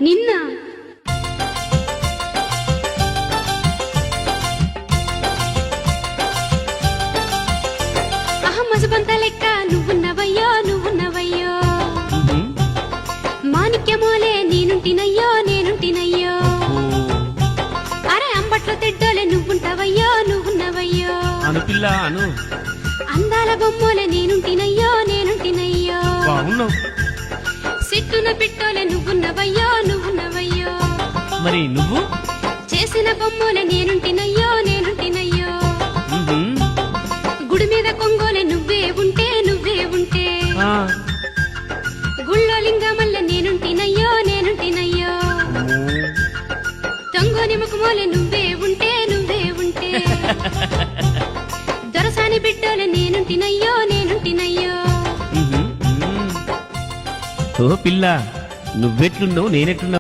నిన్న మసుబంత లెక్క నువ్వున్నవయ్యో మాణిక్యమోలే నేనుంటినయ్యో అరే అంబట్లో తెడ్డోలే నువ్వున్నవయ్యో అను పిల్ల అను అందాల బొమ్మోలే నేనుంటినయ్యో సిట్టున పిట్టోలే నువ్వున్నవయ్యో మరి నువ్వు చేసిన బొమ్మోలే నేనుంటినయ్యో గుడి మీద కొంగోలే నువ్వే ఉంటే గుళ్ళో లింగమల్ల నేనుంటినయ్యో తొంగోని ముఖమోలే నువ్వే ఉంటే దొరసాని బిడ్డోలే నేనుంటినయ్యో ఓ పిల్ల నువ్వెట్లున్నావు నేనెట్లున్నా